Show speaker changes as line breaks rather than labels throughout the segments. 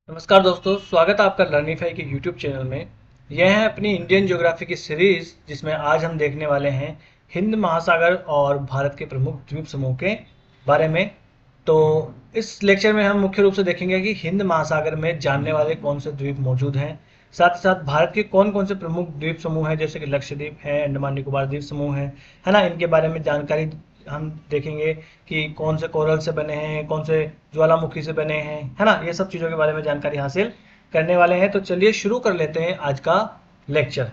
नमस्कार दोस्तों, स्वागत है आपका लर्निफाई के यूट्यूब चैनल में। यह है अपनी इंडियन ज्योग्राफी की सीरीज जिसमें आज हम देखने वाले हैं हिंद महासागर और भारत के प्रमुख द्वीप समूह के बारे में। तो इस लेक्चर में हम मुख्य रूप से देखेंगे कि हिंद महासागर में जानने वाले कौन से द्वीप मौजूद हैं, साथ ही साथ भारत के कौन कौन से प्रमुख द्वीप समूह हैं, जैसे कि लक्षद्वीप है, अंडमान निकोबार द्वीप समूह है ना। इनके बारे में जानकारी हम देखेंगे कि कौन से कोरल से बने हैं, कौन से ज्वालामुखी से बने हैं, है ना। ये सब चीज़ों के बारे में जानकारी हासिल करने वाले हैं। तो चलिए शुरू कर लेते हैं आज का लेक्चर।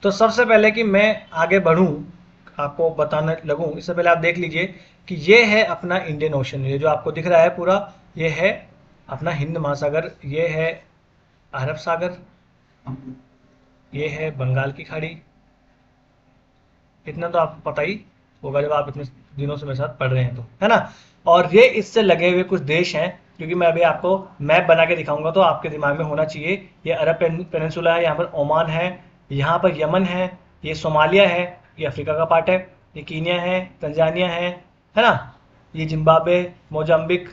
तो सबसे पहले कि मैं आगे बढ़ूं, आपको बताने लगूं, इससे पहले आप देख लीजिए कि ये है अपना इंडियन ओशन। ये जो आपको दिख रहा है पूरा, ये है अपना हिंद महासागर, ये है अरब सागर, ये है बंगाल की खाड़ी। इतना तो आपको पता ही होगा जब आप इतने दिनों से मेरे साथ पढ़ रहे हैं, तो है ना। और ये इससे लगे हुए कुछ देश हैं, क्योंकि मैं अभी आपको मैप बना के दिखाऊंगा तो आपके दिमाग में होना चाहिए। ये अरब पेनिनसुला है, यहाँ पर ओमान है, यहाँ पर यमन है, ये सोमालिया है, ये अफ्रीका का पार्ट है, ये कीनिया है, तंजानिया है ना, ये जिम्बाब्वे, मोजाम्बिक।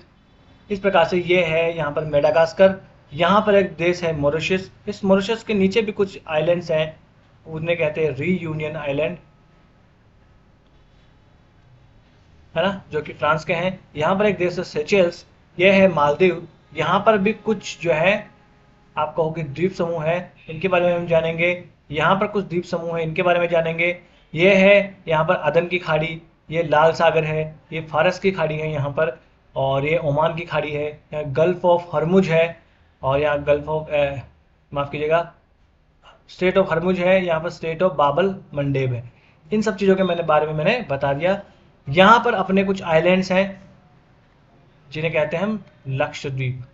इस प्रकार से ये है यहाँ पर मेडागास्कर। यहाँ पर एक देश है मॉरिशस। इस मॉरिशस के नीचे भी कुछ आइलैंड्स हैं, उन्हें कहते हैं रीयूनियन आइलैंड, है ना, जो कि फ्रांस के हैं। यहाँ पर एक देश है सेचेल्स, ये है मालदीव। यहाँ पर भी कुछ जो है आप कहोगे द्वीप समूह है, इनके बारे में हम जानेंगे। यहाँ पर कुछ द्वीप समूह है, इनके बारे में जानेंगे। ये है यहाँ पर अदन की खाड़ी, ये लाल सागर है, ये फारस की खाड़ी है यहाँ पर, और ये ओमान की खाड़ी है। यहाँ गल्फ ऑफ हरमुज है, और यहाँ गल्फ ऑफ माफ़ कीजिएगा, स्टेट ऑफ हरमुज है, यहाँ पर स्टेट ऑफ बाबल मंडेब है। इन सब चीज़ों के बारे में मैंने बता दिया। यहाँ पर अपने कुछ आइलैंड्स हैं जिन्हें कहते हैं हम लक्षद्वीप।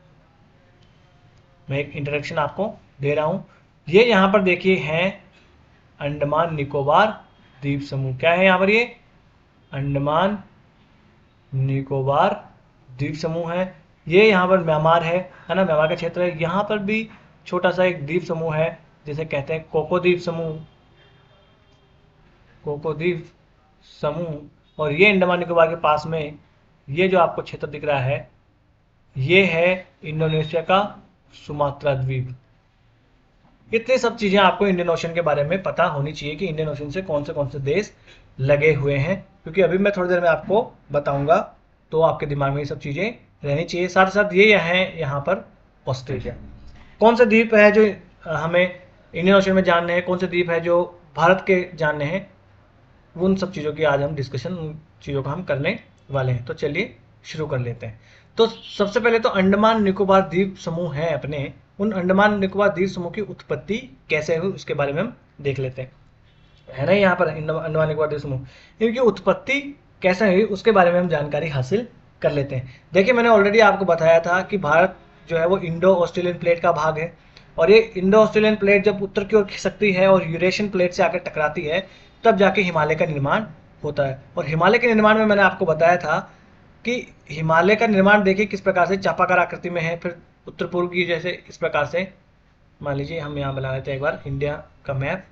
मैं एक इंट्रोडक्शन आपको दे रहा हूँ। ये यहाँ पर देखिए हैं अंडमान निकोबार द्वीप समूह। क्या है यहाँ पर? ये अंडमान निकोबार द्वीप समूह है। ये यहाँ पर म्यांमार है ना, म्यांमार का क्षेत्र है। यहाँ पर भी छोटा सा एक द्वीप समूह है जिसे कहते हैं कोको द्वीप समूह, कोको द्वीप समूह। और ये अंडमान निकोबार के पास में ये जो आपको क्षेत्र दिख रहा है, ये है इंडोनेशिया का सुमात्रा द्वीप। इतनी सब चीजें आपको इंडियन ओशन के बारे में पता होनी चाहिए कि इंडियन ओशन से कौन से देश लगे हुए हैं, क्योंकि अभी मैं थोड़ी देर में आपको बताऊंगा, तो आपके दिमाग में ये सब चीजें रहनी चाहिए। साथ ही साथ ये है यहाँ पर ऑस्ट्रेलिया। कौन से द्वीप है जो हमें इंडियन ओशन में जानने हैं, कौन से द्वीप है जो भारत के जानने हैं, उन सब चीज़ों की आज हम डिस्कशन, उन चीज़ों का हम करने वाले हैं। तो चलिए शुरू कर लेते हैं। तो सबसे पहले तो अंडमान निकोबार द्वीप समूह है अपने, उन अंडमान निकोबार द्वीप समूह की उत्पत्ति कैसे हुई उसके बारे में हम देख लेते हैं, है ना। यहाँ पर अंडमान निकोबार द्वीप समूह, इनकी उत्पत्ति कैसे हुई उसके बारे में हम जानकारी हासिल कर लेते हैं। देखिए, मैंने ऑलरेडी आपको बताया था कि भारत जो है वो इंडो ऑस्ट्रेलियन प्लेट का भाग है, और ये इंडो ऑस्ट्रेलियन प्लेट जब उत्तर की ओर खिसकती है और यूरेशियन प्लेट से आकर टकराती है, तब जाके हिमालय का निर्माण होता है। और हिमालय के निर्माण में मैंने आपको बताया था कि हिमालय का निर्माण देखिए किस प्रकार से चापाकार आकृति में है, फिर उत्तर पूर्व की जैसे इस प्रकार से। मान लीजिए हम यहाँ बना लेते हैं एक बार इंडिया का मैप।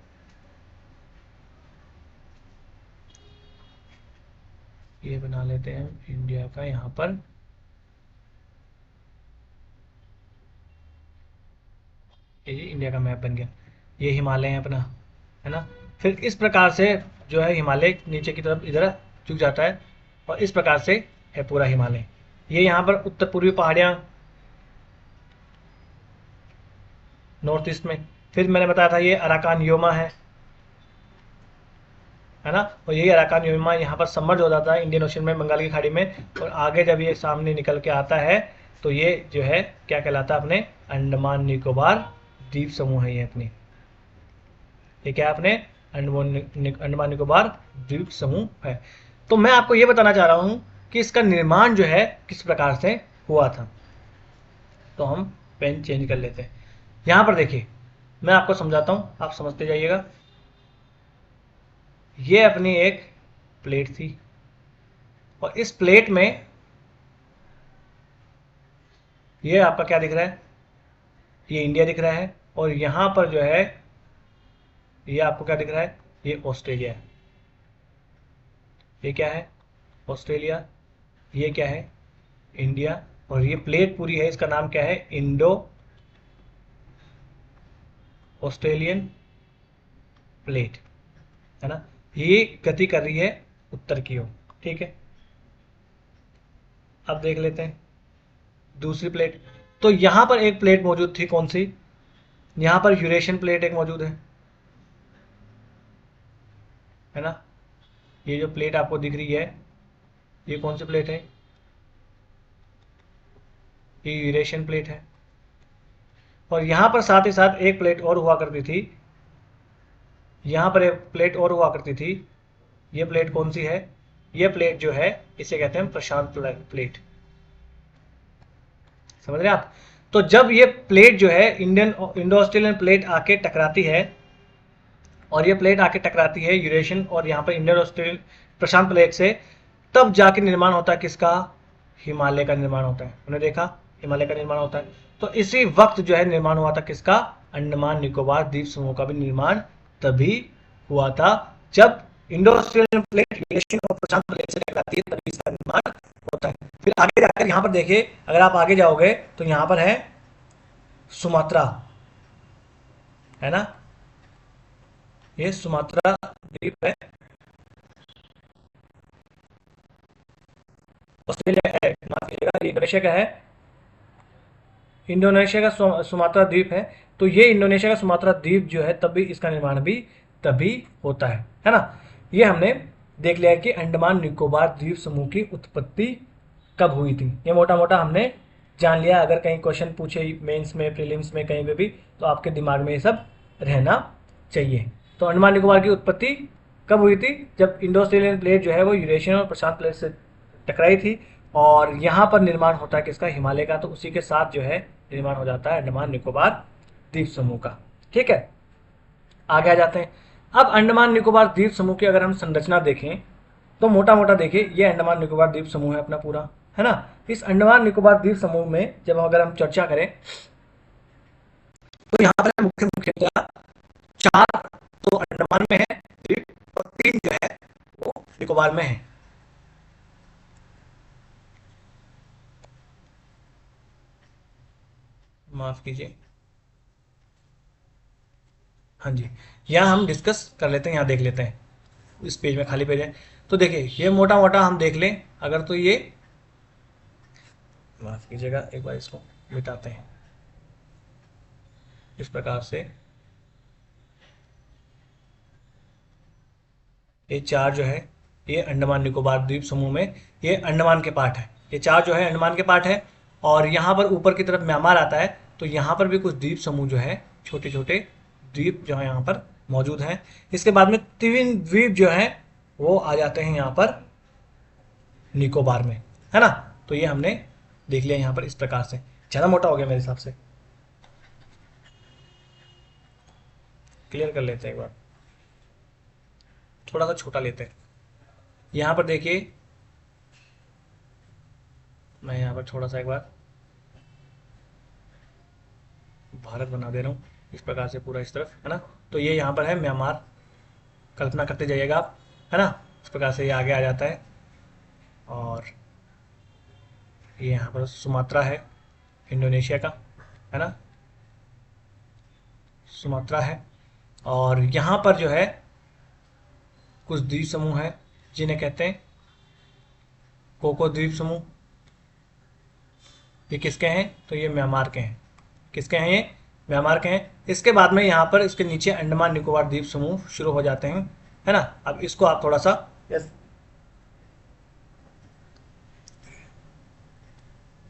ये बना लेते हैं इंडिया का, यहाँ पर ये इंडिया का मैप बन गया। ये हिमालय है अपना, है ना। फिर इस प्रकार से जो है हिमालय नीचे की तरफ इधर झुक जाता है, और इस प्रकार से है पूरा हिमालय। ये यहाँ पर उत्तर पूर्वी पहाड़ियाँ नॉर्थ ईस्ट में। फिर मैंने बताया था ये अराकान योमा है ना। और यही अराकान योमा यहाँ पर सबमर्ज हो जाता है इंडियन ओशन में, बंगाल की खाड़ी में। और आगे जब ये सामने निकल के आता है तो ये जो है क्या कहलाता है? अपने अंडमान निकोबार द्वीप समूह है ये अपनी। ये क्या है? अपने अंडमान निकोबार द्वीप समूह है। तो मैं आपको ये बताना चाह रहा हूँ कि इसका निर्माण जो है किस प्रकार से हुआ था। तो हम पेन चेंज कर लेते हैं। यहाँ पर देखिए, मैं आपको समझाता हूँ, आप समझते जाइएगा। ये अपनी एक प्लेट थी, और इस प्लेट में ये आपका क्या दिख रहा है? ये इंडिया दिख रहा है, और यहाँ पर जो है ये आपको क्या दिख रहा है? ये ऑस्ट्रेलिया है। ये क्या है? ऑस्ट्रेलिया। ये क्या है? इंडिया। और ये प्लेट पूरी है, इसका नाम क्या है? इंडो ऑस्ट्रेलियन प्लेट, है ना, ये गति कर रही है उत्तर की ओर। ठीक है, अब देख लेते हैं दूसरी प्लेट। तो यहां पर एक प्लेट मौजूद थी, कौन सी, यहां पर यूरेशियन प्लेट एक मौजूद है ना। ये जो प्लेट आपको दिख रही है, ये कौन सी प्लेट है, ये यूरेशियन प्लेट है। और यहां पर साथ ही साथ एक प्लेट और हुआ करती थी, यहां पर एक प्लेट और हुआ करती थी। ये प्लेट कौन सी है, ये प्लेट जो है इसे कहते हैं प्रशांत प्लेट। समझ रहे हैं आप। तो जब ये प्लेट जो है इंडो ऑस्ट्रेलियन प्लेट आके टकराती है, और ये प्लेट आके टकराती है यूरेशियन और यहाँ पर इंडियन ऑस्ट्रेलियन प्रशांत प्लेट से, तब जाके निर्माण होता है किसका, हिमालय का निर्माण होता है। उन्हें देखा, हिमालय का निर्माण होता है। तो इसी वक्त जो है निर्माण हुआ था किसका, अंडमान निकोबार द्वीप समूह का भी निर्माण तभी हुआ था, जब इंडो ऑस्ट्रेलियन प्लेट यूरेशियन और प्रशांत प्लेट से टकराती है, तभी इसका निर्माण होता है। फिर आगे जाकर यहाँ पर देखिए, अगर आप आगे जाओगे तो यहाँ पर है सुमात्रा, है ना, ये सुमात्रा द्वीप है, ऑस्ट्रेलिया है, माफ कीजिएगा, ये इंडोनेशिया का है, इंडोनेशिया का सुमात्रा द्वीप है। तो ये इंडोनेशिया का सुमात्रा द्वीप जो है, तभी इसका निर्माण भी तभी होता है ना। ये हमने देख लिया कि अंडमान निकोबार द्वीप समूह की उत्पत्ति कब हुई थी, ये मोटा मोटा हमने जान लिया। अगर कहीं क्वेश्चन पूछे मेंस में, प्रीलिम्स में, कहीं पे भी, तो आपके दिमाग में ये सब रहना चाहिए। तो अंडमान निकोबार की उत्पत्ति कब हुई थी, जब इंडो ऑस्ट्रेलियन प्लेट जो है वो यूरेशियन और प्रशांत प्लेट से टकराई थी, और यहाँ पर निर्माण होता है किसका, हिमालय का। तो उसी के साथ जो है निर्माण हो जाता है अंडमान निकोबार द्वीप समूह का। ठीक है, आगे आ जाते हैं। अब अंडमान निकोबार द्वीप समूह की अगर हम संरचना देखें, तो मोटा मोटा देखिए, ये अंडमान निकोबार द्वीप समूह है अपना पूरा, है ना। इस अंडमान निकोबार द्वीप समूह में जब अगर हम चर्चा करें, तो यहाँ पर मुख्य मुख्यतः 4 तो अंडमान में है द्वीप, और 3 जो है वो निकोबार में है। माफ कीजिए, हाँ जी, यहाँ हम डिस्कस कर लेते हैं, यहाँ देख लेते हैं, इस पेज में खाली पेज है। तो देखिए, ये मोटा मोटा हम देख लें अगर, तो ये, माफ कीजिएगा, एक बार इसको मिटाते हैं इस प्रकार से। ये 4 जो है, ये अंडमान निकोबार द्वीप समूह में ये अंडमान के पार्ट है, ये 4 जो है अंडमान के पार्ट है। और यहाँ पर ऊपर की तरफ म्यांमार आता है, तो यहाँ पर भी कुछ द्वीप समूह जो है, छोटे छोटे द्वीप जो है यहाँ पर मौजूद हैं। इसके बाद में 3 द्वीप जो हैं वो आ जाते हैं यहाँ पर निकोबार में, है ना। तो ये हमने देख लिया यहाँ पर इस प्रकार से। ज़्यादा मोटा हो गया मेरे हिसाब से, क्लियर कर लेते हैं एक बार, थोड़ा सा छोटा लेते हैं। यहाँ पर देखिए, मैं यहाँ पर थोड़ा सा एक बार भारत बना दे रहा हूँ इस प्रकार से पूरा इस तरफ, है ना। तो ये यहाँ पर है म्यांमार, कल्पना करते जाइएगा आप, है ना। इस प्रकार से ये आगे आ जाता है, और ये यहाँ पर सुमात्रा है इंडोनेशिया का, है ना, सुमात्रा है। और यहाँ पर जो है कुछ द्वीप समूह है जिन्हें कहते हैं कोको द्वीप समूह। ये किसके हैं, तो ये म्यांमार के हैं। किसके हैं ये, म्यांमार के हैं। इसके बाद में यहाँ पर इसके नीचे अंडमान निकोबार द्वीप समूह शुरू हो जाते हैं, है ना। अब इसको आप थोड़ा सा,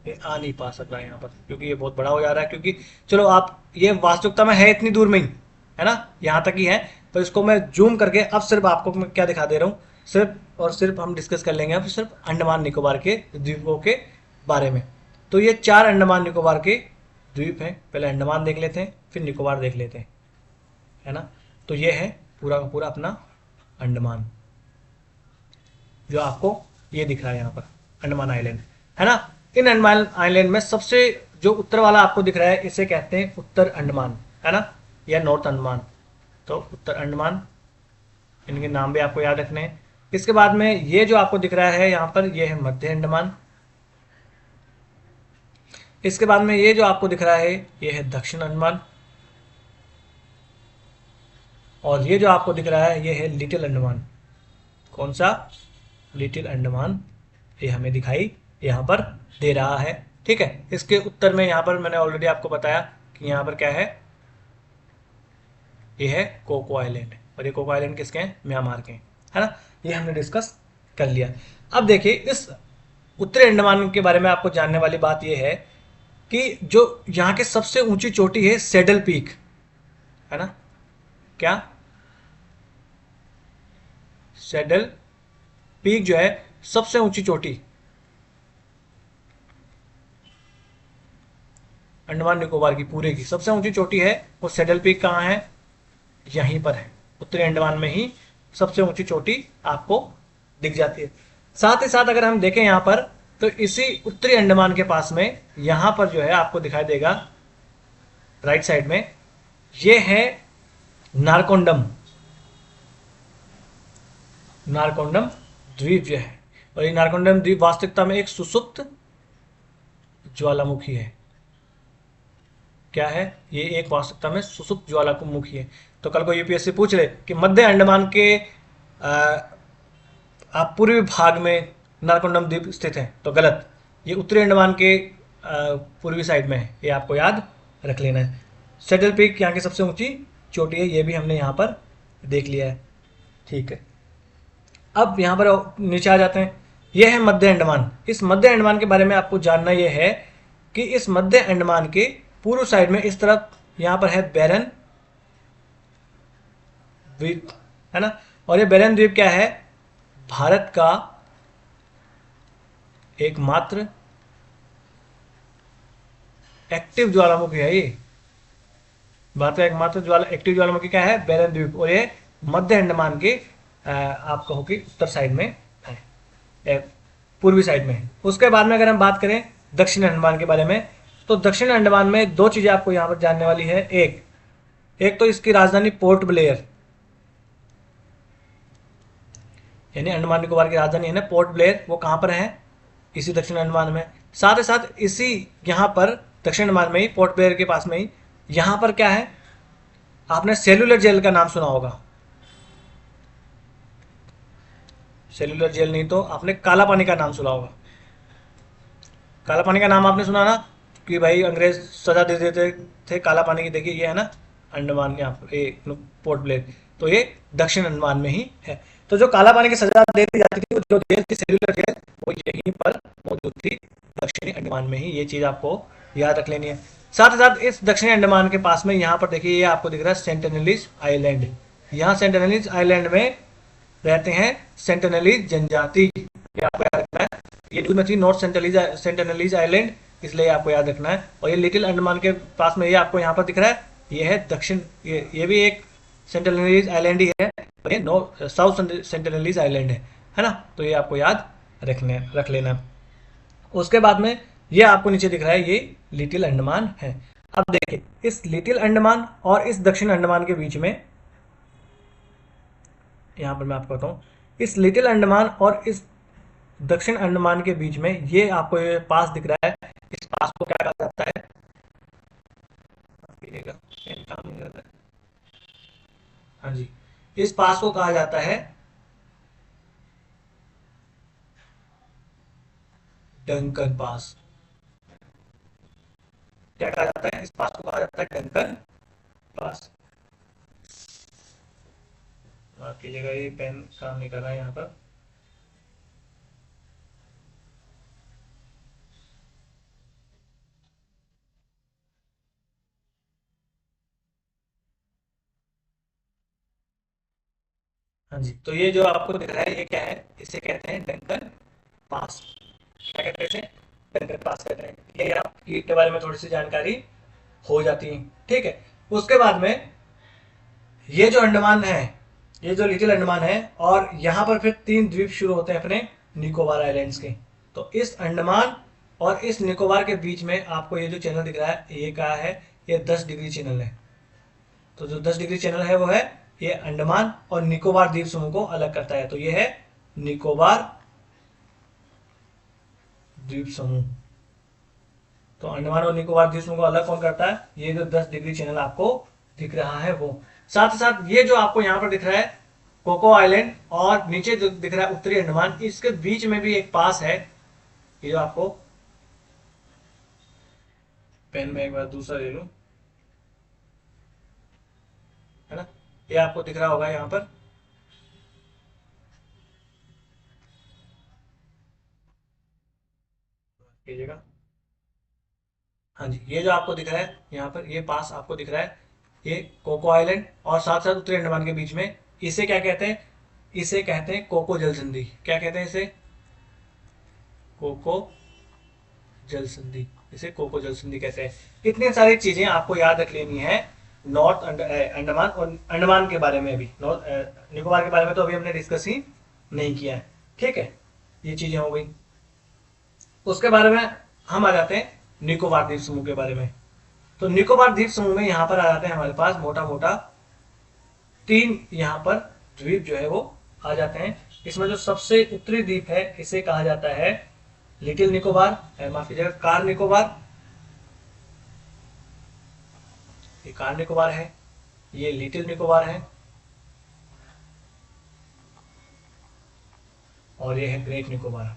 ये आ नहीं पा सकता है यहाँ पर क्योंकि ये बहुत बड़ा हो जा रहा है, क्योंकि चलो आप, ये वास्तविकता में है इतनी दूर में ही, है ना, यहाँ तक ही है। तो इसको मैं जूम करके अब सिर्फ आपको मैं क्या दिखा दे रहा हूँ, सिर्फ और सिर्फ हम डिस्कस कर लेंगे अब सिर्फ अंडमान निकोबार के द्वीपों के बारे में। तो ये 4 अंडमान निकोबार के द्वीप हैं। पहले अंडमान देख लेते हैं, फिर निकोबार देख लेते हैं, है ना। तो ये है पूरा का पूरा अपना अंडमान, जो आपको ये दिख रहा है यहाँ पर अंडमान आइलैंड, है ना। इन अंडमान आइलैंड में सबसे जो उत्तर वाला आपको दिख रहा है, इसे कहते हैं उत्तर अंडमान, है ना, या नॉर्थ अंडमान। तो उत्तर अंडमान, इनके नाम भी आपको याद रखने हैं। इसके बाद में ये जो आपको दिख रहा है यहाँ पर, ये है मध्य अंडमान। इसके बाद में ये जो आपको दिख रहा है, ये है दक्षिण अंडमान। और ये जो आपको दिख रहा है ये है लिटिल अंडमान। कौन सा? लिटिल अंडमान। ये हमें दिखाई यहाँ पर दे रहा है। ठीक है, इसके उत्तर में यहाँ पर मैंने ऑलरेडी आपको बताया कि यहाँ पर क्या है, ये है कोको आइलैंड, और ये कोको आइलैंड किसके हैं? म्यांमार के हैं, है ना। ये हमने डिस्कस कर लिया। अब देखिए, इस उत्तरी अंडमान के बारे में आपको जानने वाली बात यह है कि जो यहाँ की सबसे ऊंची चोटी है सैडल पीक, है ना। क्या? सैडल पीक जो है सबसे ऊंची चोटी अंडमान निकोबार की पूरे की सबसे ऊंची चोटी है, वो सैडल पीक कहाँ है? यहीं पर है, उत्तरी अंडमान में ही सबसे ऊंची चोटी आपको दिख जाती है। साथ ही साथ अगर हम देखें यहाँ पर, तो इसी उत्तरी अंडमान के पास में यहाँ पर जो है आपको दिखाई देगा राइट साइड में, ये है नारकोंडम। नारकोंडम द्वीप जो है, और ये नारकोंडम द्वीप वास्तविकता में एक सुसुप्त ज्वालामुखी है। क्या है ये? एक वास्तविकता में सुसुप्त ज्वालामुखी है। तो कल को यूपीएससी पूछ ले कि मध्य अंडमान के आप पूर्वी भाग में नारकोंडम द्वीप स्थित है, तो गलत। ये उत्तरी अंडमान के पूर्वी साइड में है, ये आपको याद रख लेना है। सैडल पीक यहाँ की सबसे ऊंची चोटी है, ये भी हमने यहाँ पर देख लिया है। ठीक है, अब यहाँ पर नीचे आ जाते हैं। यह है मध्य अंडमान। इस मध्य अंडमान के बारे में आपको जानना यह है कि इस मध्य अंडमान के पूर्व साइड में इस तरफ यहाँ पर है बैरन द्वीप, है ना। और ये बैरन द्वीप क्या है? भारत का एकमात्र एक्टिव ज्वालामुखी है। ये भारत का एकमात्र एक्टिव ज्वालामुखी क्या है? बैरन द्वीप। और ये मध्य अंडमान के आप कहो कि उत्तर साइड में है, पूर्वी साइड में है। उसके बाद में अगर हम बात करें दक्षिण अंडमान के बारे में, तो दक्षिण अंडमान में दो चीजें आपको यहां पर जानने वाली है। एक तो इसकी राजधानी पोर्ट ब्लेयर, यानी अंडमान निकोबार की राजधानी है ना पोर्ट ब्लेयर, वो कहां पर है? इसी दक्षिण अंडमान में। साथ ही साथ इसी यहां पर दक्षिण अंडमान में ही पोर्ट ब्लेयर के पास में ही यहां पर क्या है? आपने सेल्यूलर जेल का नाम सुना होगा। सेल्यूलर जेल नहीं तो आपने काला पानी का नाम सुना होगा। काला पानी का नाम आपने सुना ना, कि भाई अंग्रेज सजा दे देते थे काला पानी की। देखिए ये है ना अंडमान, यहाँ पर पोर्ट ब्लेयर, तो ये दक्षिण अंडमान में ही है। तो जो काला पानी की सजा दे दी जाती थी, जो जेल थी सेल्यूलर जेल, वो यहीं पर मौजूद थी दक्षिणी अंडमान में ही। ये चीज आपको याद रख लेनी है। साथ ही साथ इस दक्षिणी अंडमान के पास में यहाँ पर देखिए, ये आपको दिख रहा है सेंटिनलीज आइलैंड। यहाँ सेंटिनलीज आइलैंड में रहते हैं सेंटिनलीज जनजाति। ये आपको याद रखना है। ये में थी नॉर्थ सेंटिनलीज आइलैंड, इसलिए आपको याद रखना है। और ये लिटिल अंडमान के पास में ये आपको यहाँ पर दिख रहा है, ये है दक्षिण, ये भी एक सेंटिनलीज आइलैंड ही है, ये साउथ सेंटिनलीज आइलैंड है ना। तो ये आपको याद रख लेना। उसके बाद में ये आपको नीचे दिख रहा है, ये लिटिल अंडमान है। अब देखिए, इस लिटिल अंडमान और इस दक्षिण अंडमान के बीच में, यहां पर मैं आपको बताऊं, इस लिटिल अंडमान और इस दक्षिण अंडमान के बीच में ये आपको ये पास दिख रहा है। इस पास को क्या कहा जाता है? हाँ जी, इस पास को कहा जाता है डंकन पास। क्या कहा जाता है? इस पास को कहा जाता है डंकन पास। आपकी जगह ये पेन काम नहीं कर रहा है यहाँ पर। हाँ जी, तो ये जो आपको दिख रहा है ये क्या है? इसे कहते हैं डंकन पास। क्या कहते हैं इसे? डंकन पास कहते हैं। ये आपकी के बारे में थोड़ी सी जानकारी हो जाती है। ठीक है, उसके बाद में ये जो अंडमान है, ये जो लिटिल अंडमान है, और यहाँ पर फिर 3 द्वीप शुरू होते हैं अपने निकोबार आइलैंड्स के। तो इस अंडमान और इस निकोबार के बीच में आपको ये जो चैनल दिख रहा है, ये क्या है? ये 10 डिग्री चैनल है। तो जो 10 डिग्री चैनल है वो है ये अंडमान और निकोबार द्वीप समूह को अलग करता है। तो ये है निकोबार द्वीप समूह। तो अंडमान और निकोबार द्वीप समूह को अलग कौन करता है? ये जो 10 डिग्री चैनल आपको दिख रहा है वो। साथ ही साथ ये जो आपको यहाँ पर दिख रहा है कोको आइलैंड और नीचे जो दिख रहा है उत्तरी अंडमान, इसके बीच में भी एक पास है। ये जो आपको पेन में एक बार दूसरा ले लूं, है ना, ये आपको दिख रहा होगा यहाँ पर। कीजिएगा, हाँ जी, ये जो आपको दिख रहा है यहाँ पर, ये पास आपको दिख रहा है, ये कोको आइलैंड और साथ साथ उत्तरी अंडमान के बीच में, इसे क्या कहते हैं? इसे कहते हैं कोको जल संधि। क्या कहते हैं इसे? कोको जल संधि। इसे कोको जल संधि कहते हैं। इतनी सारी चीजें आपको याद रख लेनी है नॉर्थ अंडमान और अंडमान के बारे में भी। नॉर्थ निकोबार के बारे में तो अभी हमने डिस्कस ही नहीं किया है, ठीक है, ये चीजें हो गई। उसके बारे में हम आ जाते हैं निकोबार द्वीप समूह के बारे में। तो निकोबार द्वीप समूह में यहाँ पर आ जाते हैं हमारे पास मोटा मोटा 3 यहाँ पर द्वीप जो है वो आ जाते हैं। इसमें जो सबसे उत्तरी द्वीप है इसे कहा जाता है लिटिल निकोबार, माफ कीजिएगा, कार निकोबार। ये कार निकोबार है, ये लिटिल निकोबार है, और ये है ग्रेट निकोबार।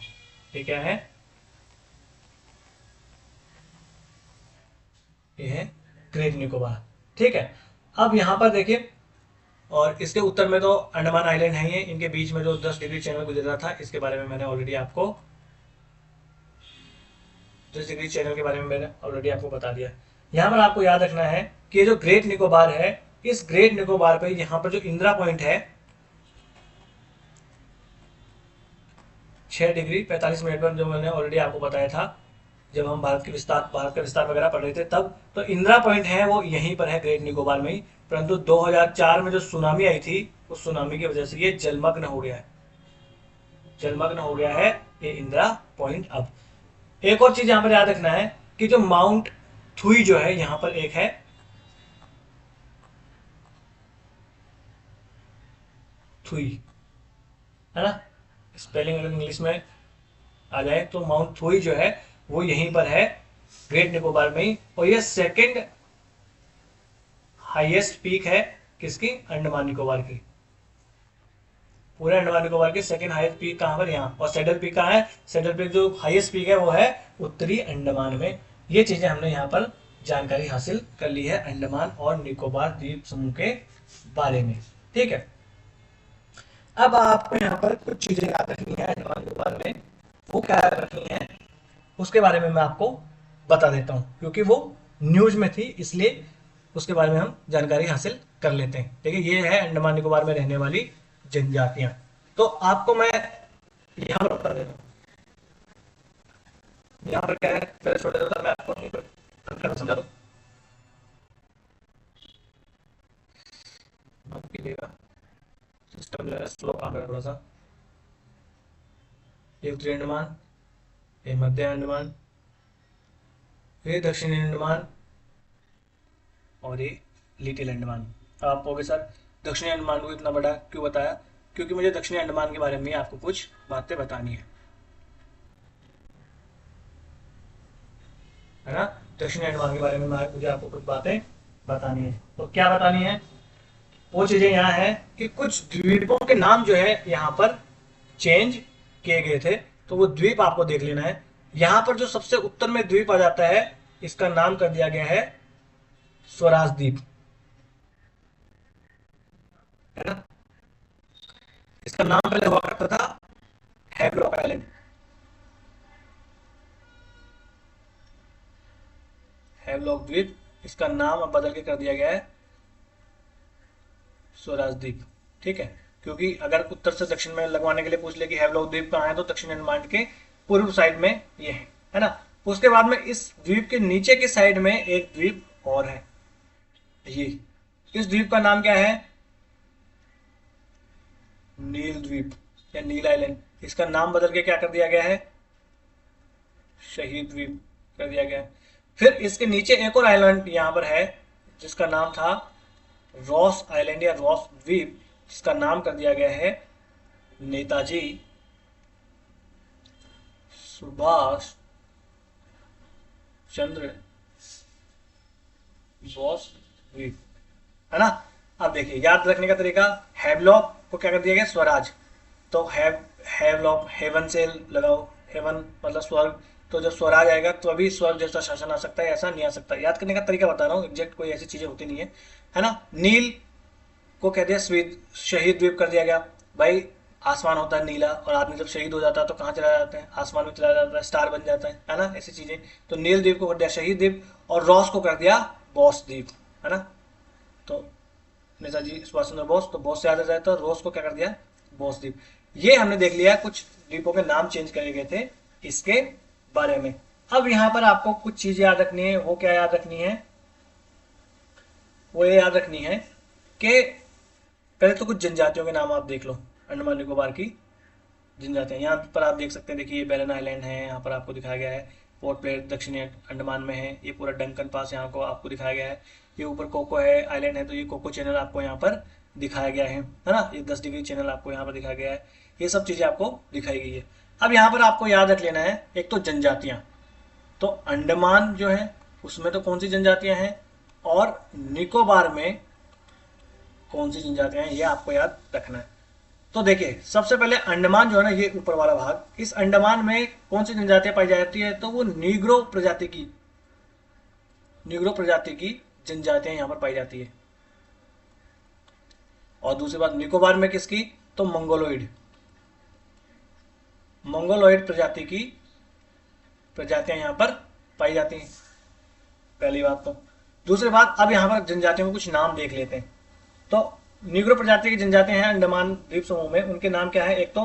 ये क्या है? ये है ग्रेट निकोबार, ठीक है। अब यहां पर देखिए, और इसके उत्तर में तो अंडमान आइलैंड है ही, इनके बीच में जो 10 डिग्री चैनल गुजरा था, इसके बारे में मैंने ऑलरेडी आपको 10 डिग्री चैनल के बारे में मैंने ऑलरेडी आपको बता दिया। यहाँ पर आपको याद रखना है कि जो ग्रेट निकोबार है, इस ग्रेट निकोबार पे यहाँ पर जो इंदिरा पॉइंट है 6 डिग्री 45 मिनट पर, जो मैंने ऑलरेडी आपको बताया था जब हम भारत का विस्तार वगैरह पढ़ रहे थे तब, तो इंदिरा पॉइंट है वो यहीं पर है ग्रेट निकोबार में ही। परंतु 2004 में जो सुनामी आई थी, उस सुनामी की वजह से ये जलमग्न हो गया है, जलमग्न हो गया है ये इंदिरा पॉइंट। अब एक और चीज यहां पर याद रखना है कि जो माउंट थुई जो है यहां पर एक है, थुई, है ना, स्पेलिंग अगर इंग्लिश में आ जाए तो माउंट थुई जो है वो यहीं पर है ग्रेट निकोबार में ही। और ये सेकंड हाईएस्ट पीक है किसकी? अंडमान निकोबार की। पूरे अंडमान निकोबार की सेकंड हाईएस्ट पीक कहां पर? यहाँ। और सैडल पीक कहाँ है? सैडल पीक जो हाईएस्ट पीक है वो है उत्तरी अंडमान में। ये चीजें हमने यहाँ पर जानकारी हासिल कर ली है अंडमान और निकोबार द्वीप समूह के बारे में, ठीक है। अब आपको यहाँ पर कुछ चीजें याद रखनी है अंडमान निकोबार में, वो क्या याद रखनी है उसके बारे में मैं आपको बता देता हूँ, क्योंकि वो न्यूज में थी इसलिए उसके बारे में हम जानकारी हासिल कर लेते हैं। देखिए, ये है अंडमान निकोबार में रहने वाली जनजातियां। तो आपको मैं यहाँ पर बता देता हूँ, यहाँ पर क्या है, पहले छोटा सा मैं आपको समझा दूँ। सिस्टम जो है स्लो काम कर थोड़ा सा। ये उत्तरी अंडमान, ये मध्य अंडमान, ये दक्षिणी अंडमान, और ये लिटिल अंडमान। अब आप कहोगे सर दक्षिणी अंडमान को इतना बड़ा क्यों बताया? क्योंकि मुझे दक्षिणी अंडमान के बारे में आपको कुछ बातें बतानी है ना। दक्षिणी अंडमान के बारे में मुझे आपको कुछ बातें बतानी है। तो क्या बतानी है? वो चीजें यहाँ है कि कुछ द्वीपों के नाम जो है यहाँ पर चेंज किए गए थे, तो वो द्वीप आपको देख लेना है। यहाँ पर जो सबसे उत्तर में द्वीप आ जाता है, इसका नाम कर दिया गया है स्वराज द्वीप, है ना। इसका नाम पहले हुआ करता था हैवलॉक आइलैंड, हैवलॉक द्वीप। इसका नाम अब बदल के कर दिया गया है स्वराज द्वीप, ठीक है। क्योंकि अगर उत्तर से दक्षिण में लगवाने के लिए पूछ ले कि हैवलॉक द्वीप कहाँ है, तो दक्षिण अंडमान के पूर्व साइड में ये है ना। उसके बाद में इस द्वीप के नीचे के साइड में एक द्वीप और है, ये इस द्वीप का नाम क्या है? नील द्वीप या नील आइलैंड। इसका नाम बदल के क्या कर दिया गया है? शहीद द्वीप कर दिया गया है। फिर इसके नीचे एक और आइलैंड यहाँ पर है जिसका नाम था रॉस आइलैंड या रॉस द्वीप, जिसका नाम कर दिया गया है नेताजी सुभाष चंद्र बोस द्वीप, है ना। अब देखिए याद रखने का तरीका, हैवलॉक को क्या कर दिया गया, स्वराज। तो हैवलॉक हेवन से लगाओ, हेवन मतलब स्वर्ग, तो जब स्वराज आएगा तो अभी स्वर्ग जैसा शासन आ सकता है, ऐसा नहीं आ सकता। याद करने का तरीका बता रहा हूँ, एग्जैक्ट कोई ऐसी चीजें होती नहीं है ना। नील को कह दिया शहीद द्वीप कर दिया गया। भाई आसमान होता है नीला, और आदमी जब शहीद हो जाता है तो कहाँ चला जाता है, आसमान में चला जाता है, स्टार बन जाता है ना, ऐसी चीजें। तो नील द्वीप को कर दिया शहीद द्वीप, और रॉस को कर दिया बॉस द्वीप, है ना। तो नेताजी सुभाष चंद्र बोस, तो बोस से याद आ जाए, तो रोज को क्या कर दिया, बोस द्वीप। ये हमने देख लिया कुछ द्वीपों के नाम चेंज करे गए थे इसके बारे में। अब यहाँ पर आपको कुछ चीजें याद रखनी है। वो क्या याद रखनी है, वो ये याद रखनी है कि पहले तो कुछ जनजातियों के नाम आप देख लो, अंडमान निकोबार की जनजातियां। यहाँ पर आप देख सकते हैं, देखिए ये बेलन आइलैंड है, यहाँ पर आपको दिखाया गया है। पोर्ट ब्लेयर दक्षिणी अंडमान में है, ये पूरा डंकन पास यहाँ को आपको दिखाया गया है। ये ऊपर कोको है आइलैंड है, तो ये कोको चैनल आपको यहाँ पर दिखाया गया है ना। ये 10 डिग्री चैनल आपको यहाँ पर दिखाया गया है। ये सब चीजें आपको दिखाई गई है। अब यहाँ पर आपको याद रख लेना है, एक तो जनजातियां, तो अंडमान जो है उसमें तो कौन सी जनजातियां हैं, और निकोबार में कौन सी जनजातियां हैं, ये आपको याद रखना है। तो देखिए सबसे पहले अंडमान जो है ना, ये ऊपर वाला भाग, इस अंडमान में कौन सी जनजातियां पाई जाती है, तो वो नीग्रो प्रजाति की जनजातियां यहां पर पाई जाती है। और दूसरी बात निकोबार में किसकी, तो मंगोलोइड प्रजाति की प्रजातियां यहां पर पाई जाती हैं, पहली बात। तो दूसरी बात, अब यहां पर जनजातियों के कुछ नाम देख लेते हैं। तो निग्रो प्रजाति की जनजातियां हैं अंडमान द्वीप समूह में, उनके नाम क्या है, एक तो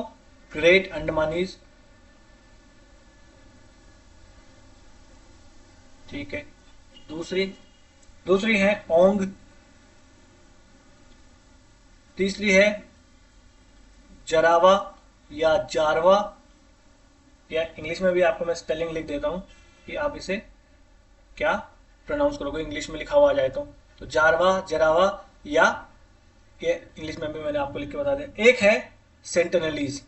ग्रेट अंडमानीज, ठीक है। दूसरी दूसरी है ओंग, तीसरी है जरावा या जारवा, या इंग्लिश में भी आपको मैं स्पेलिंग लिख देता हूं कि आप इसे क्या प्रोनाउंस करोगे, इंग्लिश में लिखा हुआ आ जाए तो जारवा, जरावा, या ये इंग्लिश में भी मैंने आपको लिख के बता दिया। एक है सेंटिनलीज,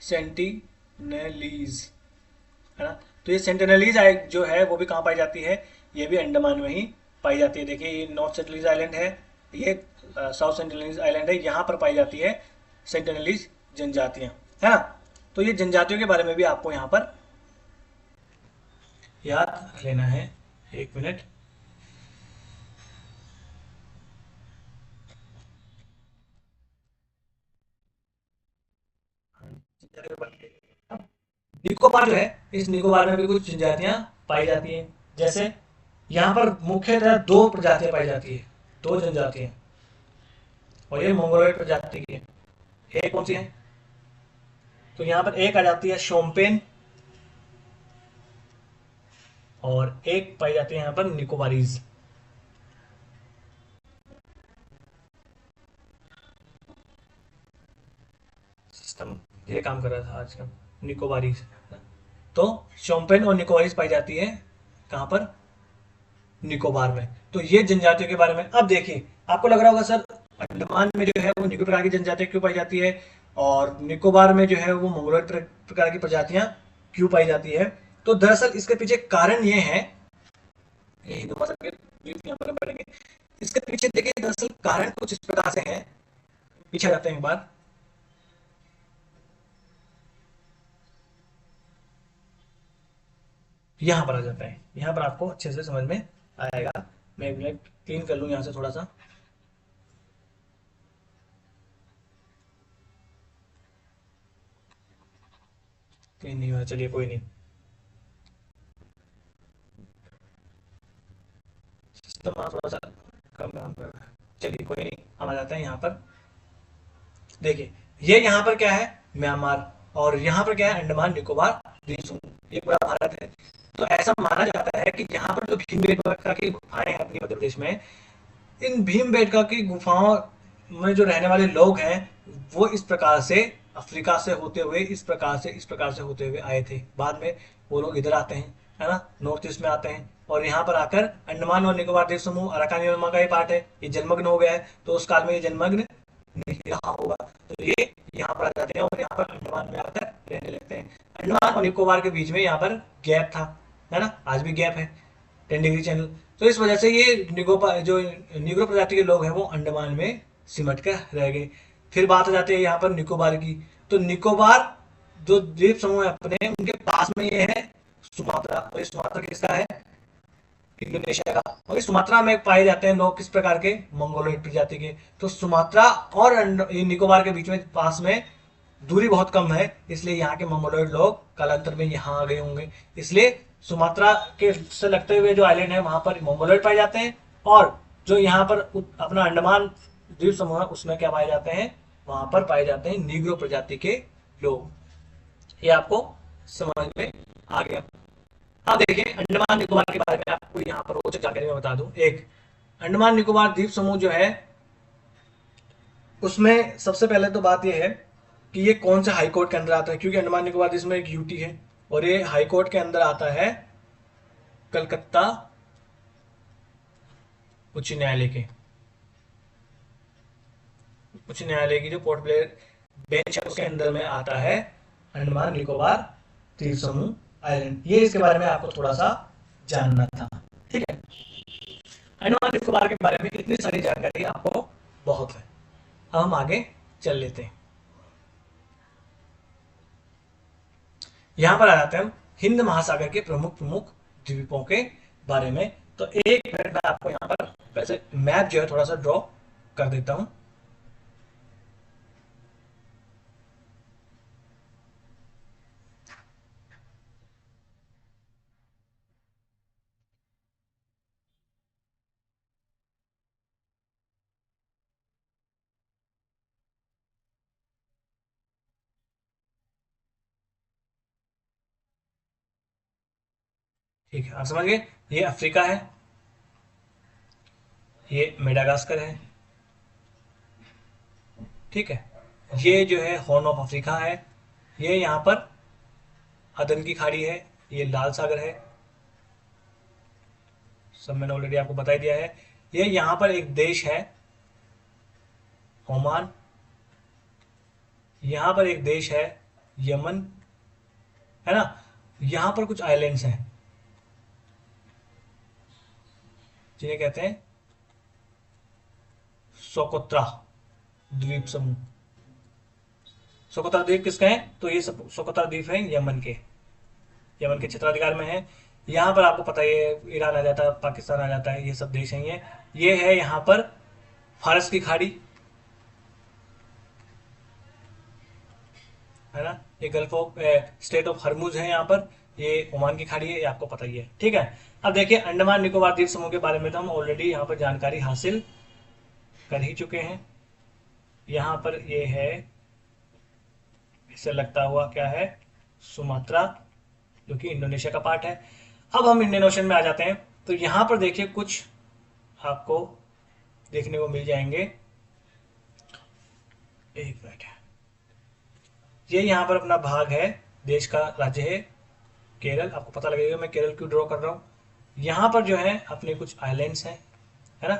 सेंटिनलीज, है ना। तो ये सेंटिनलीज जो है वो भी कहाँ पाई जाती है, ये भी अंडमान में ही पाई जाती है। देखिए ये नॉर्थ सेंटिनलीज आइलैंड है, ये साउथ सेंटिनलीज आइलैंड है, यहाँ पर पाई जाती है सेंटिनलीज जनजातियां, है ना। तो ये जनजातियों के बारे में भी आपको यहाँ पर याद रख लेना है। एक मिनट, निकोबार जो है, इस निकोबार में भी कुछ जनजातियां पाई जाती हैं। जैसे यहाँ पर मुख्यतः दो प्रजातियां पाई जाती है, दो जनजातियां, और ये मंगोलॉइड प्रजाति की है। एक कौन सी है, तो यहाँ पर एक आ जाती है शोम्पेन, और एक पाई जाती है यहाँ पर निकोबारीज। सिस्टम ये काम कर रहा था आज का, निकोबारीज। तो शोम्पेन और निकोबारीज पाई जाती है कहां पर, निकोबार में। तो ये जनजातियों के बारे में। अब देखिए आपको लग रहा होगा सर अंडमान में जो है वो निको प्रकार की जनजातियां क्यों पाई जाती है, और निकोबार में जो है वो मंगोलॉइड प्रकार की प्रजातियां क्यों पाई जाती है। तो दरअसल इसके पीछे कारण ये है, ये हिंदू भाषा के यहाँ पर पढ़ेंगे, इसके पीछे देखिए दरअसल कारण कुछ इस प्रकार से है। पीछे जाते हैं एक बार, यहाँ पर आ जाता है, यहाँ पर आपको अच्छे से समझ में आएगा। मैं एक मिनट क्लीन कर लूँ यहाँ से थोड़ा सा। क्लीन नहीं हुआ, चलिए कोई नहीं, सिस्टम थोड़ा सा कम काम कर रहा है, चलिए कोई नहीं। हम आ जाते हैं यहाँ पर। देखिए ये यहाँ पर क्या है, म्यांमार, और यहाँ पर क्या है, अंडमान निकोबार द्वीप समूह, ये पूरा भारत है। तो ऐसा माना जाता है कि यहाँ पर जो भीमबेटका की गुफाएं हैं अपनी मध्य प्रदेश में, इन भीमबेटका की गुफाओं में जो रहने वाले लोग हैं वो इस प्रकार से अफ्रीका से होते हुए इस प्रकार से होते हुए आए थे। बाद में वो लोग इधर आते हैं, है ना, नॉर्थ ईस्ट में आते हैं, और यहाँ पर आकर अंडमान और निकोबार द्वीप समूह अराकान निरमा का ही पार्ट है, ये जलमग्न हो गया है। तो उस काल में ये जलमग्न नहीं रहा होगा, तो ये यहाँ पर आ जाते हैं और यहाँ पर अंडमान में आकर रहने लगते हैं। अंडमान और निकोबार के बीच में यहाँ पर गैप था, है ना, आज भी गैप है। 10 डिग्री चैनल। तो इस वजह से ये जो निग्रो प्रजाति के लोग हैं वो अंडमान में सिमट कर रह गए। फिर बात आ जाती है यहाँ पर निकोबार की। तो निकोबार जो द्वीप समूह है अपने, उनके पास में ये है सुमात्रा। और ये सुमात्रा किसका है? इंडोनेशिया का। और इस सुमात्रा में पाए जाते हैं लोग किस प्रकार के? मंगोलॉइड प्रजाति के। तो सुमात्रा और निकोबार के बीच में पास में दूरी बहुत कम है, इसलिए यहाँ के मंगोलॉइड लोग कालांतर में यहाँ आ गए होंगे। इसलिए सुमात्रा के से लगते हुए जो आइलैंड है वहां पर मंगोलॉइड पाए जाते हैं, और जो यहाँ पर अपना अंडमान द्वीप समूह है उसमें क्या पाए जाते हैं? वहां पर पाए जाते हैं नीग्रो प्रजाति के लोग। ये आपको समझ में आ गया। अब देखिए अंडमान निकोबार के बारे में आपको यहाँ पर रोचक जानकारी मैं बता दूं। एक अंडमान निकोबार द्वीप समूह जो है उसमें सबसे पहले तो बात यह है कि ये कौन से हाई कोर्ट के अंदर आता है, क्योंकि अंडमान निकोबार द्वीप में एक यूटी है और ये हाई कोर्ट के अंदर आता है कलकत्ता उच्च न्यायालय के। उच्च न्यायालय की जो पोर्ट ब्लेयर बेंच है उसके अंदर में आता है अंडमान निकोबार द्वीप समूह आइलैंड। ये इसके बारे में आपको थोड़ा सा जानना था, ठीक है। अंडमान निकोबार के बारे में इतनी सारी जानकारी आपको बहुत है। अब हम आगे चल लेते हैं। यहां पर आ जाते हैं हम हिंद महासागर के प्रमुख प्रमुख द्वीपों के बारे में। तो एक मिनट में आपको यहां पर वैसे मैप जो है थोड़ा सा ड्रॉ कर देता हूं। ठीक है, आप समझ गए। ये अफ्रीका है, ये मेडागास्कर है, ठीक है। ये जो है हॉर्न ऑफ अफ्रीका है, ये यहाँ पर अदन की खाड़ी है, ये लाल सागर है, सब मैंने ऑलरेडी आपको बता ही दिया है। ये यहाँ पर एक देश है ओमान, यहाँ पर एक देश है यमन, है ना। यहाँ पर कुछ आइलैंड्स हैं जिन्हें कहते हैं सोकोत्रा द्वीप समूह। सोकोत्रा द्वीप किसके हैं? तो ये सब सोकोत्रा द्वीप है यमन के, यमन के क्षेत्राधिकार में है। यहाँ पर आपको पता ही है ईरान आ जाता है, पाकिस्तान आ जाता है, ये सब देश हैं। ये है यहाँ पर फारस की खाड़ी, है ना। ये गल्फ ऑफ स्टेट ऑफ हरमुज है यहाँ पर, ये ओमान की खाड़ी है, ये आपको पता ही है, ठीक है। अब देखिए अंडमान निकोबार द्वीप समूह के बारे में तो हम ऑलरेडी यहाँ पर जानकारी हासिल कर ही चुके हैं। यहाँ पर ये है, इससे लगता हुआ क्या है? सुमात्रा, जो कि इंडोनेशिया का पार्ट है। अब हम इंडियन ओशन में आ जाते हैं। तो यहाँ पर देखिए कुछ आपको देखने को मिल जाएंगे। एक मिनट, ये यहाँ पर अपना भाग है, देश का राज्य है केरल। आपको पता लगेगा मैं केरल क्यों ड्रॉ कर रहा हूँ। यहाँ पर जो है अपने कुछ आइलैंड्स हैं, है ना।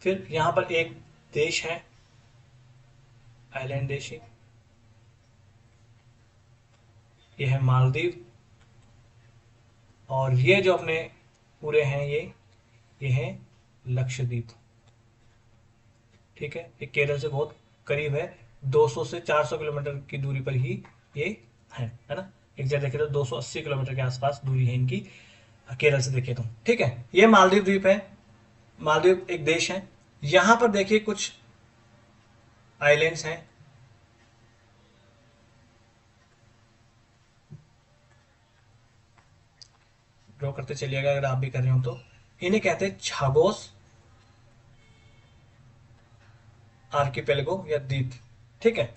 फिर यहाँ पर एक देश है आइलैंड देश ही, ये है मालदीव। और ये जो अपने पूरे हैं ये है लक्षद्वीप, ठीक है। ये केरल से बहुत करीब है, 200 से 400 किलोमीटर की दूरी पर ही ये है ना। एक जगह देखे तो 280 किलोमीटर के आसपास दूरी है इनकी केरल से देखे तो, ठीक है। ये मालदीव द्वीप है, मालदीव एक देश है। यहां पर देखिए कुछ आइलैंड्स हैं, ड्रॉ करते चलिएगा अगर आप भी कर रहे हो तो। इन्हें कहते हैं छागोस आर्किपेलगो या द्वीप, ठीक है।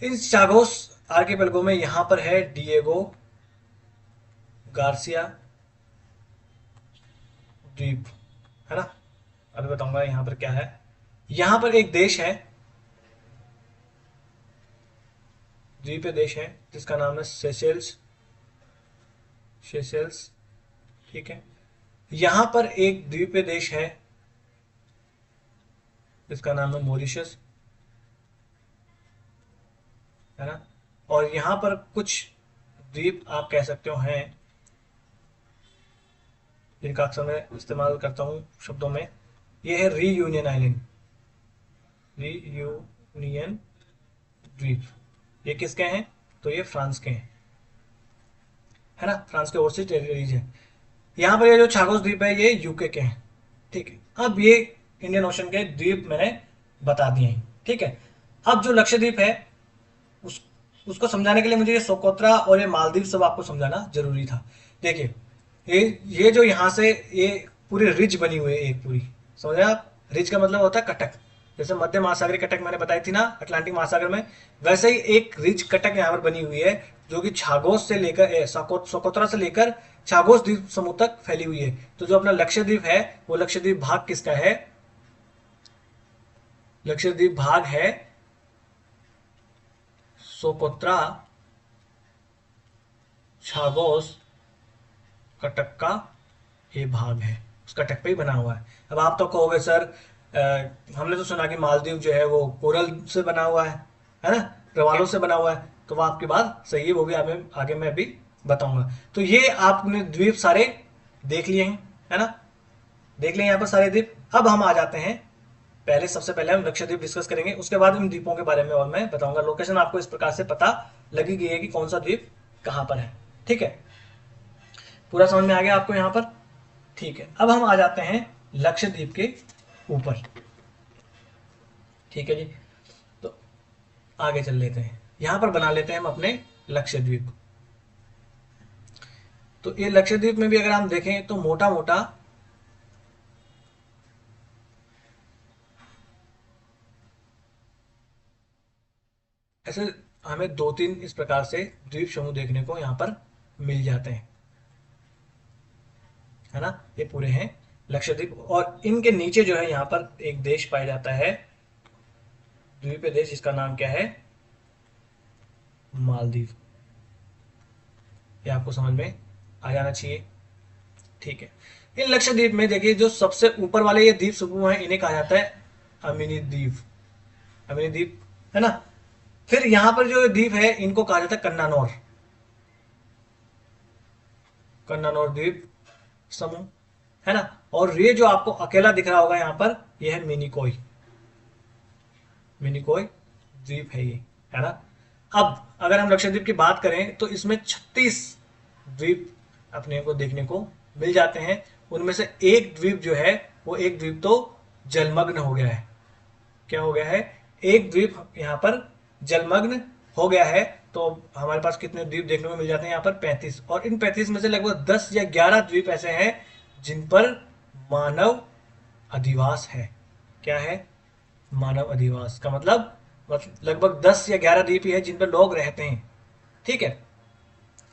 इस चागोस आर्किपेलगो में यहां पर है डिएगो गार्सिया द्वीप, है ना। अभी बताऊंगा यहां पर क्या है। यहां पर एक देश है, द्वीप देश है जिसका नाम है सेशेल्स, सेशेल्स, ठीक है। यहां पर एक द्वीप देश है जिसका नाम है मॉरिशस, है ना। और यहां पर कुछ द्वीप आप कह सकते हो हैं, जिनका अक्सर मैं इस्तेमाल करता हूँ शब्दों में, ये है रीयूनियन आइलैंड, रीयूनियन द्वीप। ये किसके हैं? तो ये फ्रांस के हैं, है ना, फ्रांस के ओवरसीज टेरिटरीज है। यहाँ पर ये जो छागोस द्वीप है ये यूके के हैं, ठीक है। अब ये इंडियन ओशन के द्वीप मैंने बता दिए हैं, ठीक है। अब जो लक्षद्वीप है उस उसको समझाने के लिए मुझे ये सोकोत्रा और ये मालदीव सब आपको समझाना जरूरी था। देखिए, ये जो यहाँ से ये पूरी रिज बनी हुई है, एक पूरी, समझे आप? रिज का मतलब होता है कटक, जैसे मध्य महासागरीय कटक मैंने बताई थी ना अटलांटिक महासागर में, वैसे ही एक रिज कटक यहाँ पर बनी हुई है, जो कि छागोस से लेकर सोकोत्रा से लेकर छागोस द्वीप समूह तक फैली हुई है। तो जो अपना लक्षद्वीप है वो लक्षद्वीप भाग किसका है? लक्षद्वीप भाग है सोकोत्रा छागोस कटक का ये भाग है, उस कटक पे ही बना हुआ है। अब आप तो कहोगे सर हमने तो सुना कि मालदीव जो है वो कोरल से बना हुआ है ना, प्रवालों से बना हुआ है। तो वो आपकी बात सही है, वो भी आगे मैं अभी बताऊंगा। तो ये आपने द्वीप सारे देख लिए हैं, है ना, देख लिए यहाँ पर सारे द्वीप। अब हम आ जाते हैं, पहले सबसे पहले हम लक्षद्वीप डिस्कस करेंगे, उसके बाद इन द्वीपों के बारे में और मैं बताऊंगा। लोकेशन आपको इस प्रकार से पता लगी गई है कि कौन सा द्वीप कहाँ पर है, ठीक है। पूरा समझ में आ गया आपको यहाँ पर? ठीक है। अब हम आ जाते हैं लक्षद्वीप के ऊपर, ठीक है जी। तो आगे चल लेते हैं, यहां पर बना लेते हैं हम अपने लक्षद्वीप। तो ये लक्षद्वीप में भी अगर हम देखें तो मोटा मोटा ऐसे हमें दो तीन इस प्रकार से द्वीप समूह देखने को यहां पर मिल जाते हैं, है ना। ये पूरे हैं लक्षद्वीप, और इनके नीचे जो है यहाँ पर एक देश पाया जाता है, द्वीपीय देश, इसका नाम क्या है? मालदीव। ये आपको समझ में आ जाना चाहिए, ठीक है। इन लक्षद्वीप में देखिए जो सबसे ऊपर वाले ये द्वीप समूह है इन्हें कहा जाता है अमीनी द्वीप, अमीनी द्वीप, है ना। फिर यहां पर जो द्वीप है इनको कहा जाता है कन्नानौर, कन्नानौर द्वीप समूह, है ना। और ये जो आपको अकेला दिख रहा होगा यहाँ पर, यह है मिनिकोय, मिनिकोय द्वीप है ये, है ना। अब अगर हम लक्षद्वीप की बात करें तो इसमें 36 द्वीप अपने को देखने को मिल जाते हैं। उनमें से एक द्वीप जो है वो एक द्वीप तो जलमग्न हो गया है। क्या हो गया है? एक द्वीप यहाँ पर जलमग्न हो गया है। तो हमारे पास कितने द्वीप देखने को मिल जाते हैं यहाँ पर? 35। और इन 35 में से लगभग 10 या 11 द्वीप ऐसे हैं जिन पर मानव अधिवास है। क्या है? मानव अधिवास का मतलब लगभग 10 या 11 द्वीप ही है जिन पर लोग रहते हैं, ठीक है।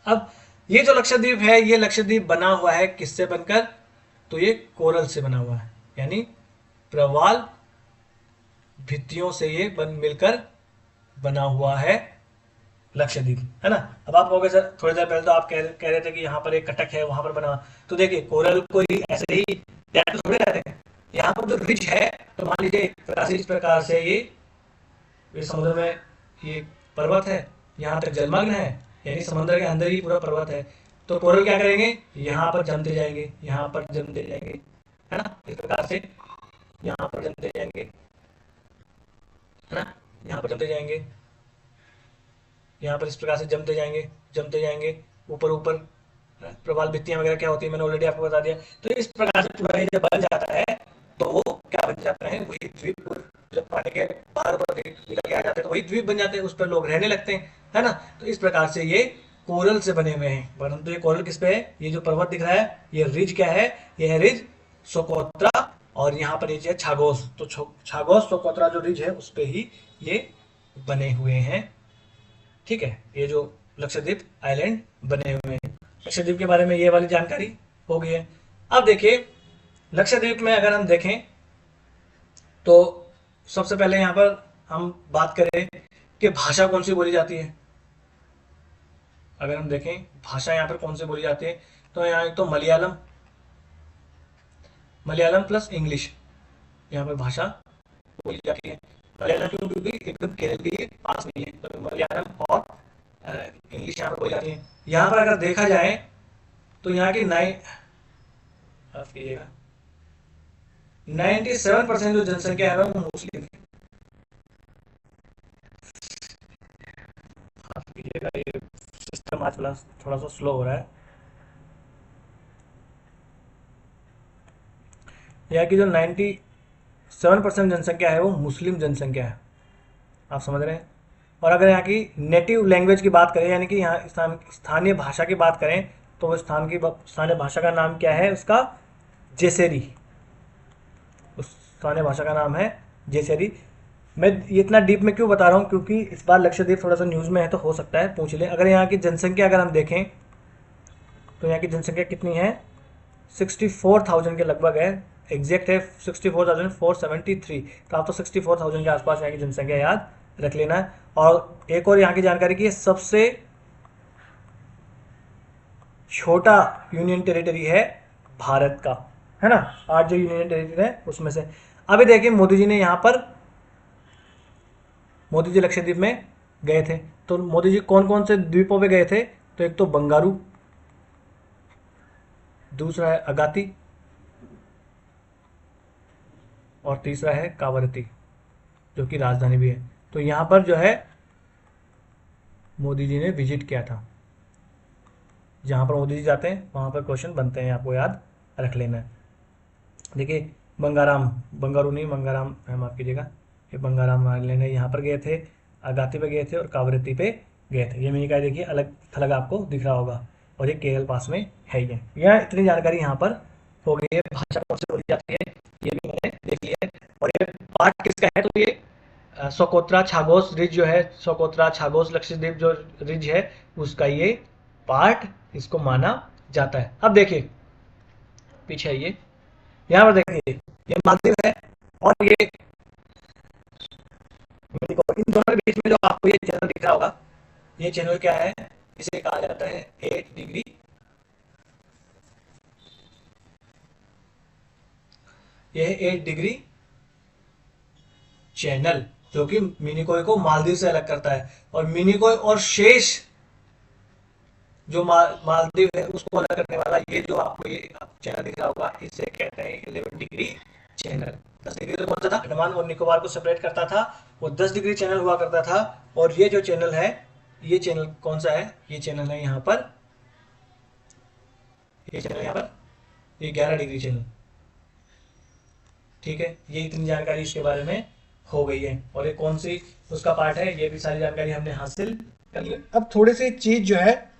अब ये जो लक्षद्वीप है ये लक्षद्वीप बना हुआ है किससे बनकर? तो ये कोरल से बना हुआ है, यानी प्रवाल भित्तियों से ये मिलकर बना हुआ है लक्षद्वीप, है ना। अब आप कहोगे सर थोड़ी देर पहले तो आप कह रहे थे कि यहाँ पर एक कटक है वहां पर बना, तो देखिए कोरल को ही ऐसे ही थोड़े रहते हैं। यहाँ पर जो रिज है, तो मान लीजिए इस प्रकार से ये समुद्र में ये पर्वत है, यहाँ तक जलमग्न है, यानी समुद्र के अंदर ही पूरा पर्वत है। तो कोरल क्या करेंगे? यहाँ पर जमते जाएंगे, यहाँ पर जमते जाएंगे, है ना, इस प्रकार से यहाँ पर जमते जाएंगे, है ना, यहाँ पर जमते जाएंगे, यहाँ पर इस प्रकार से जमते जाएंगे, जमते जाएंगे ऊपर ऊपर। प्रवाल भित्तियां वगैरह क्या होती है मैंने ऑलरेडी आपको बता दिया। तो इस प्रकार से पूरा जब बन जाता है तो वो क्या बन जाता है? वही द्वीप, जब पानी के बाहर ऊपर निकल के आ जाते हैं तो वही द्वीप बन जाते हैं, उस पर लोग रहने लगते हैं, है ना। तो इस प्रकार से ये कोरल से बने हुए हैं। परंतु ये कोरल किस पे है? ये जो पर्वत दिख रहा है ये रिज क्या है? ये है रिज सोकोत्रा, और यहाँ पर नीचे है छागोस। तो छागोस सोकोत्रा जो रिज है उस पर ही ये बने हुए हैं, ठीक है। ये जो लक्षद्वीप आइलैंड बने हुए हैं, लक्षद्वीप के बारे में ये वाली जानकारी हो गई है। अब देखिए लक्षद्वीप में अगर हम देखें तो सबसे पहले यहाँ पर हम बात करें कि भाषा कौन सी बोली जाती है। अगर हम देखें भाषा यहाँ पर कौन सी बोली जाती है, तो यहाँ तो मलयालम, मलयालम प्लस इंग्लिश यहाँ पर भाषा बोली जाती है। मलयालम क्योंकि एकदम केरल के पास में है, तो मलयालम और इंग्लिश यहाँ पर बोली जाती है। यहाँ पर अगर देखा जाए तो यहाँ की 97% जो जनसंख्या है वो मुस्लिम है। ये सिस्टम आज थोड़ा सा स्लो हो रहा है। यहाँ की जो 97% जनसंख्या है वो मुस्लिम जनसंख्या है, आप समझ रहे हैं। और अगर यहाँ की नेटिव लैंग्वेज की बात करें, यानी कि यहाँ स्थानीय भाषा की बात करें, तो वो स्थानीय भाषा का नाम क्या है उसका? जेसेरी। उस स्थानीय भाषा का नाम है जेसेरी। मैं ये इतना डीप में क्यों बता रहा हूँ, क्योंकि इस बार लक्षद्वीप थोड़ा सा न्यूज़ में है, तो हो सकता है पूछ लें। अगर यहाँ की जनसंख्या अगर हम देखें तो यहाँ की जनसंख्या कितनी है? 64,000 के लगभग है। एग्जैक्ट है 64,473। तो आप तो 64,000 के आसपास यहाँ की जनसंख्या याद रख लेना है। और एक और यहाँ की जानकारी की है, सबसे छोटा यूनियन टेरिटरी है भारत का, है ना। 8 जो यूनियन टेरिटरी है उसमें से। अभी देखिए मोदी जी ने यहाँ पर, मोदी जी लक्षद्वीप में गए थे, तो मोदी जी कौन कौन से द्वीपों पे गए थे? तो एक तो बंगारू, दूसरा है अगाती, और तीसरा है कावरती, जो कि राजधानी भी है। तो यहाँ पर जो है मोदी जी ने विजिट किया था। जहाँ पर मोदी जी जाते हैं वहाँ पर क्वेश्चन बनते हैं, आपको याद रख लेना है। देखिए बंगारू नहीं, बंगाराम है, माफ कीजिएगा, ये बंगाराम लेने यहाँ पर गए थे, अगाती पे गए थे और कावरती पे गए थे। ये मैंने कहा, देखिए अलग थलग आपको दिख रहा होगा, और ये केरल पास में है। ये यहाँ इतनी जानकारी यहाँ पर हो गई है। भाषा कौन से बोली जाती है ये भी मैंने देख लिया है। और ये पार्ट किसका है? तो ये सोकोत्रा छागोस रिज जो है, सोकोत्रा छागोस लक्षद्वीप जो रिज है उसका ये पार्ट इसको माना जाता है। अब देखिए पीछे आइए, यहाँ पर देखिए ये मालदीव है और ये इन दोनों के बीच में जो आपको ये चैनल दिख रहा होगा, ये चैनल क्या है? इसे कहा जाता है 8 डिग्री। यह है 8 डिग्री चैनल, जो कि मिनिकोय को मालदीव से अलग करता है। और मिनिकोय और शेष जो मालदीव है उसको अलग करने वाला ये जो आपको ये चैनल दिख रहा होगा, इसे कहते हैं 11 डिग्री चैनल। 10 डिग्री तो कौन सा था? अंडमान और निकोबार को सेपरेट करता था, वो 10 डिग्री चैनल हुआ करता था। और ये जो चैनल है, ये चैनल कौन सा है? ये चैनल है यहाँ पर, ये चैनल यहाँ पर, ये 11 डिग्री चैनल। ठीक है, ये इतनी जानकारी इसके बारे में हो गई है। और ये कौन सी उसका पार्ट है, ये भी सारी जानकारी हमने हासिल कर ली। अब थोड़ी सी चीज जो है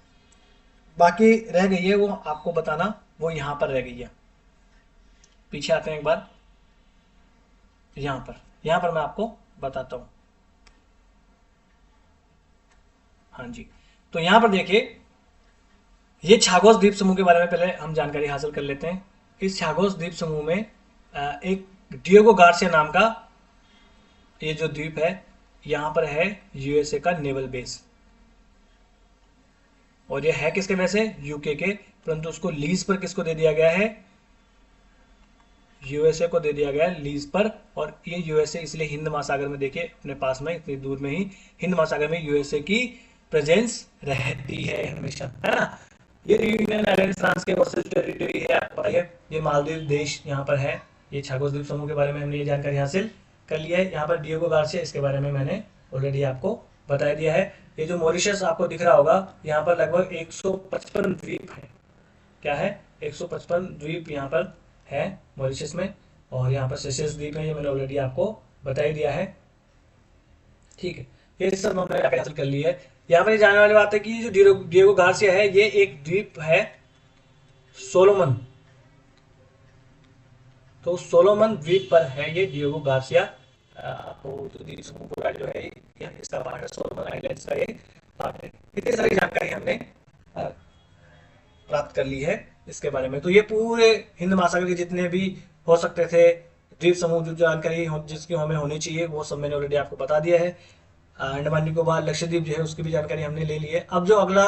बाकी रह गई है, वो आपको बताना, वो यहाँ पर रह गई है। पीछे आते हैं एक बार, यहाँ पर मैं आपको बताता हूँ। हाँ जी, तो यहाँ पर देखिए, ये छागोस द्वीप समूह के बारे में पहले हम जानकारी हासिल कर लेते हैं। इस छागोस द्वीप समूह में एक डिएगो गार्सिया नाम का ये जो द्वीप है, यहाँ पर है यूएसए का नेवल बेस। और ये है किसके? वैसे यूके के, परंतु उसको लीज पर किसको दे दिया गया है? यूएसए को दे दिया गया है लीज पर। और ये यूएसए इसलिए हिंद महासागर में, देखिए अपने पास में इतनी दूर में ही हिंद महासागर में यूएसए की प्रेजेंस रहती है हमेशा, है ना। ये यूनियन आइलैंड फ्रांस के वर्सेस टेरिटरी है, आपको पता है। ये मालदीव देश यहाँ पर है। ये छागोस द्वीप समूह के बारे में हमने ये जानकारी हासिल कर लिया है। यहाँ पर डिएगो गार्सिया, इसके बारे में मैंने ऑलरेडी आपको बता दिया है। ये जो मॉरिशस आपको दिख रहा होगा, यहाँ पर लगभग 155 द्वीप है। क्या है? 155 द्वीप यहाँ पर है मॉरिशस में। और यहाँ पर सेशेल्स द्वीप है, ये मैंने ऑलरेडी आपको बता ही दिया है। ठीक है, ये सब हमने हासिल कर लिया है। यहाँ पर जानने वाली बात है कि जो डिएगो गार्सिया है, ये एक द्वीप है सोलोमन। तो सोलोमन द्वीप पर है ये डिएगो गार्सिया। आपको जो द्वीप समूह पूरा जो है इसका पार्ट है, सोलोमन आइलैंड्स का ये पार्ट है। इतनी सारी जानकारी हमने प्राप्त कर ली है इसके बारे में। तो ये पूरे हिंद महासागर के जितने भी हो सकते थे द्वीप समूह, जो जानकारी जिसकी हमें होनी चाहिए, वो सब मैंने ऑलरेडी आपको बता दिया है। अंडमान निकोबार लक्षद्वीप जो है उसकी भी जानकारी हमने ले ली है। अब जो अगला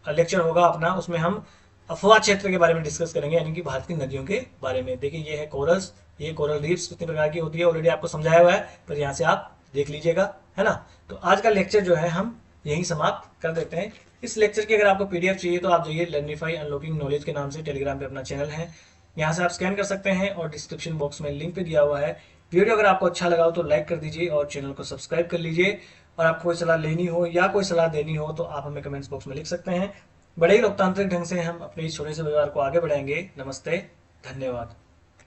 लेक्चर होगा अपना, उसमें हम अफवाह क्षेत्र के बारे में डिस्कस करेंगे, यानी कि भारत की नदियों के बारे में। देखिए ये है कोरल्स, ये कोरल रीफ्स कितने प्रकार की होती है, ऑलरेडी आपको समझाया हुआ है, पर यहाँ से आप देख लीजिएगा, है ना। तो आज का लेक्चर जो है हम यहीं समाप्त कर देते हैं। इस लेक्चर की अगर आपको पीडीएफ चाहिए तो आप जाइए लर्निफाई अनलॉकिंग नॉलेज के नाम से टेलीग्राम पे अपना चैनल है, यहाँ से आप स्कैन कर सकते हैं और डिस्क्रिप्शन बॉक्स में लिंक पे दिया हुआ है। वीडियो अगर आपको अच्छा लगा हो तो लाइक कर दीजिए और चैनल को सब्सक्राइब कर लीजिए। और आपको कोई सलाह लेनी हो या कोई सलाह देनी हो तो आप हमें कमेंट्स बॉक्स में लिख सकते हैं। बड़े ही लोकतांत्रिक ढंग से हम अपने इस छोटे से परिवार को आगे बढ़ाएंगे। नमस्ते, धन्यवाद।